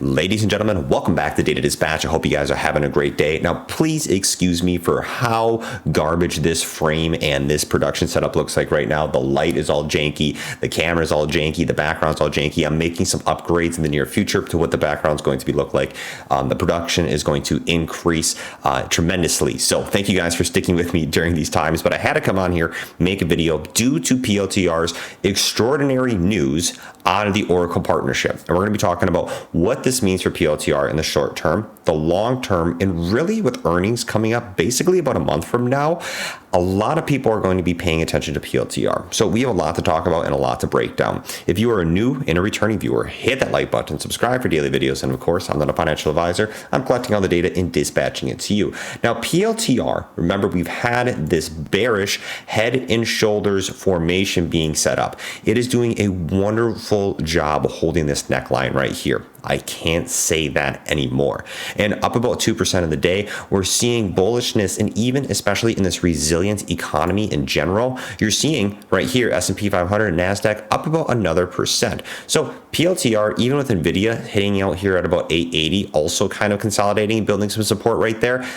Ladies and gentlemen, welcome back to Data Dispatch. I hope you guys are having a great day. Now, please excuse me for how garbage this frame and this production setup looks like right now. The light is all janky, the camera is all janky, the background's all janky. I'm making some upgrades in the near future to what the background's going to be look like. The production is going to increase tremendously. So thank you guys for sticking with me during these times, but I had to come on here, make a video due to PLTR's extraordinary news on the Oracle partnership. And we're going to be talking about what this means for PLTR in the short term, the long term, and really with earnings coming up basically about a month from now, a lot of people are going to be paying attention to PLTR. So we have a lot to talk about and a lot to break down. If you are a new and a returning viewer, hit that like button, subscribe for daily videos, and of course, I'm not a financial advisor. I'm collecting all the data and dispatching it to you. Now, PLTR, remember, we've had this bearish head and shoulders formation being set up. It is doing a wonderful job holding this neckline right here. I can't say that anymore. And up about 2% of the day, we're seeing bullishness, and even especially in this resilient economy in general, you're seeing right here, S&P 500 and NASDAQ up about another percent. So PLTR, even with NVIDIA hitting out here at about 880, also kind of consolidating, building some support right there.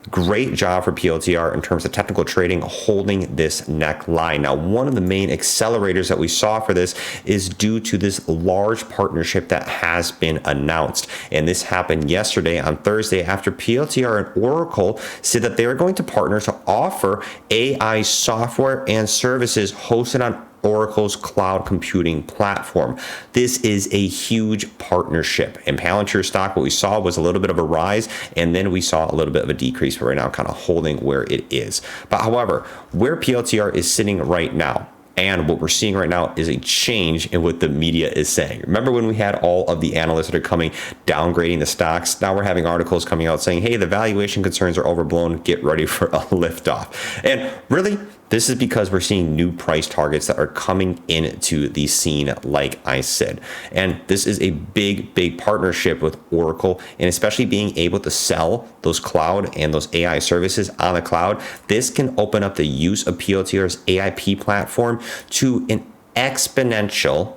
Great job for PLTR in terms of technical trading, holding this neckline. Now, one of the main accelerators that we saw for this is due to this large partnership that has been announced. And this happened yesterday on Thursday after PLTR and Oracle said that they are going to partner to offer AI software and services hosted on Oracle's cloud computing platform. This is a huge partnership. And Palantir stock, what we saw was a little bit of a rise, and then we saw a little bit of a decrease, but right now kind of holding where it is. But however, where PLTR is sitting right now, and what we're seeing right now is a change in what the media is saying. Remember when we had all of the analysts that are coming downgrading the stocks? Now we're having articles coming out saying, hey, the valuation concerns are overblown. Get ready for a liftoff. And really, this is because we're seeing new price targets that are coming into the scene, like I said. And this is a big, big partnership with Oracle, and especially being able to sell those cloud and those AI services on the cloud. This can open up the use of PLTR's AIP platform to an exponential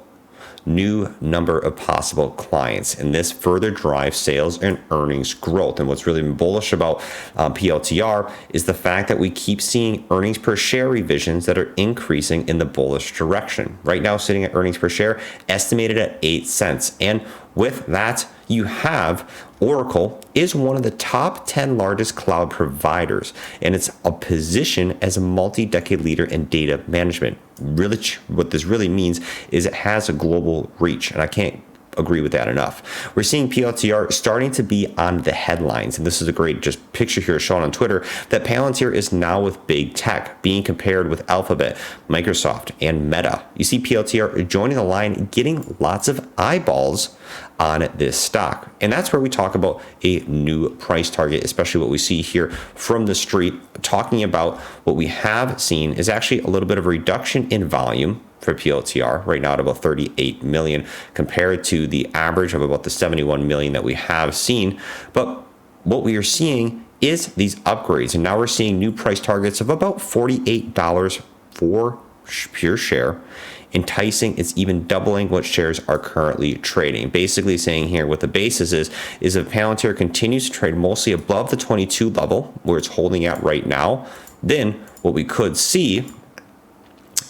new number of possible clients, and this further drives sales and earnings growth. And what's really been bullish about PLTR is the fact that we keep seeing earnings per share revisions that are increasing in the bullish direction. Right now, sitting at earnings per share estimated at 8 cents. And with that, you have Oracle is one of the top 10 largest cloud providers, and it's a position as a multi-decade leader in data management. Really, what this really means is it has a global reach, and I can't agree with that enough. We're seeing PLTR starting to be on the headlines, and this is a great just picture here shown on Twitter that Palantir is now with big tech, being compared with Alphabet, Microsoft, and Meta. You see PLTR joining the line, getting lots of eyeballs on this stock. And that's where we talk about a new price target, especially what we see here from the street, talking about what we have seen is actually a little bit of a reduction in volume for PLTR right now at about 38 million compared to the average of about the 71 million that we have seen. But what we are seeing is these upgrades, and now we're seeing new price targets of about $48 for pure share. Enticing, it's even doubling what shares are currently trading. Basically saying here what the basis is if Palantir continues to trade mostly above the 22 level where it's holding at right now, then what we could see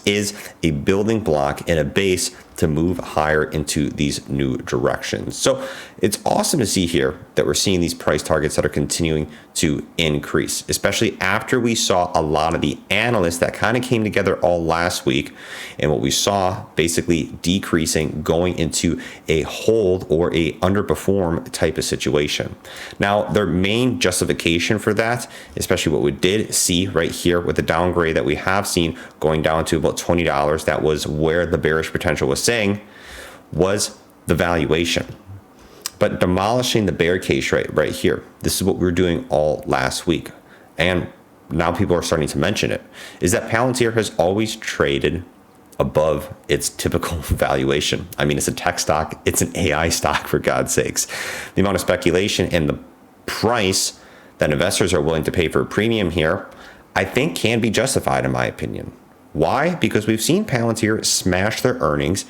is a building block and a base to move higher into these new directions. So it's awesome to see here that we're seeing these price targets that are continuing to increase, especially after we saw a lot of the analysts that kind of came together all last week, and what we saw basically decreasing, going into a hold or a underperform type of situation. Now, their main justification for that, especially what we did see right here with the downgrade that we have seen going down to about $20, that was where the bearish potential was saying, was the valuation. But demolishing the bear case right here, this is what we were doing all last week, and now people are starting to mention it, is that Palantir has always traded above its typical valuation. I mean, it's a tech stock, it's an AI stock, for God's sakes. The amount of speculation and the price that investors are willing to pay for a premium here, I think can be justified in my opinion. Why? Because we've seen Palantir smash their earnings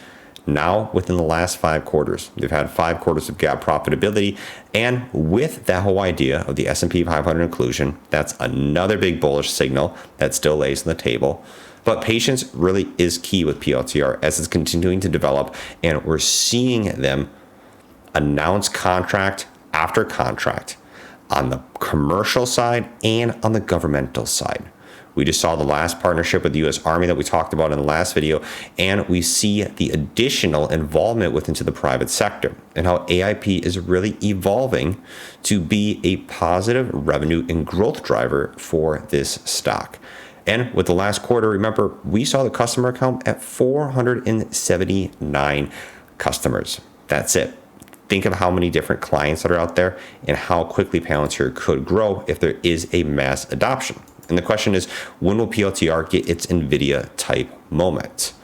Now, within the last 5 quarters, they've had 5 quarters of GAAP profitability. And with that whole idea of the S&P 500 inclusion, that's another big bullish signal that still lays on the table. But patience really is key with PLTR as it's continuing to develop, and we're seeing them announce contract after contract on the commercial side and on the governmental side. We just saw the last partnership with the U.S. Army that we talked about in the last video, and we see the additional involvement within the private sector and how AIP is really evolving to be a positive revenue and growth driver for this stock. And with the last quarter, remember, we saw the customer count at 479 customers. That's it. Think of how many different clients that are out there and how quickly Palantir could grow if there is a mass adoption. And the question is, when will PLTR get its NVIDIA type moment?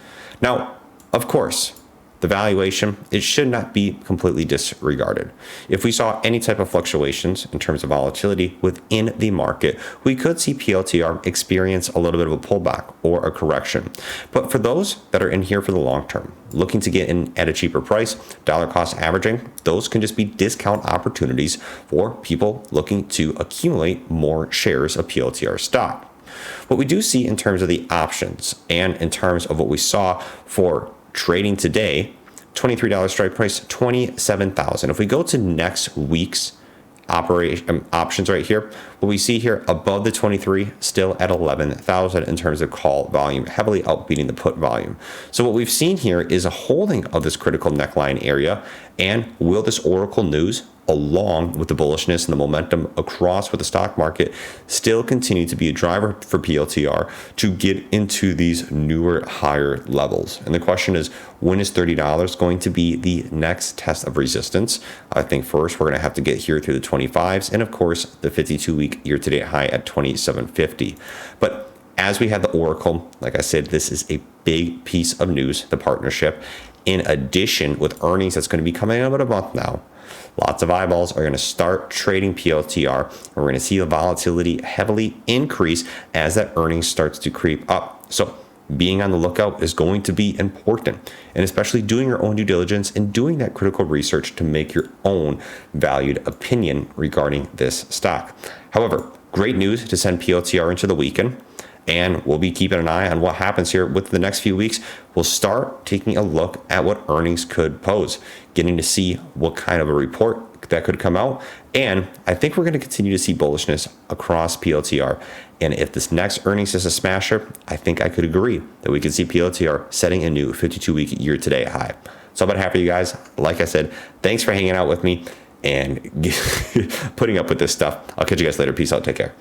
Now, of course, the valuation, it should not be completely disregarded. If we saw any type of fluctuations in terms of volatility within the market, we could see PLTR experience a little bit of a pullback or a correction. But for those that are in here for the long term, looking to get in at a cheaper price, dollar cost averaging, those can just be discount opportunities for people looking to accumulate more shares of PLTR stock. What we do see in terms of the options and in terms of what we saw for trading today, $23 strike price, 27,000. If we go to next week's options right here, what we see here above the 23, still at 11,000 in terms of call volume, heavily outbeating the put volume. So what we've seen here is a holding of this critical neckline area. And will this Oracle news, along with the bullishness and the momentum across with the stock market, still continue to be a driver for PLTR to get into these newer, higher levels? And the question is, when is $30 going to be the next test of resistance? I think first we're going to have to get here through the 25s and, of course, the 52-week year-to-date high at 2750. But as we have the Oracle, like I said, this is a big piece of news, the partnership. In addition, with earnings that's going to be coming in about a month now, lots of eyeballs are going to start trading PLTR. We're going to see the volatility heavily increase as that earnings starts to creep up. So being on the lookout is going to be important, and especially doing your own due diligence and doing that critical research to make your own valued opinion regarding this stock. However, great news to send PLTR into the weekend. And we'll be keeping an eye on what happens here with the next few weeks. We'll start taking a look at what earnings could pose, getting to see what kind of a report that could come out. And I think we're going to continue to see bullishness across PLTR. And if this next earnings is a smasher, I think I could agree that we could see PLTR setting a new 52-week year-to-date high. So I'm happy, you guys. Like I said, thanks for hanging out with me and putting up with this stuff. I'll catch you guys later. Peace out. Take care.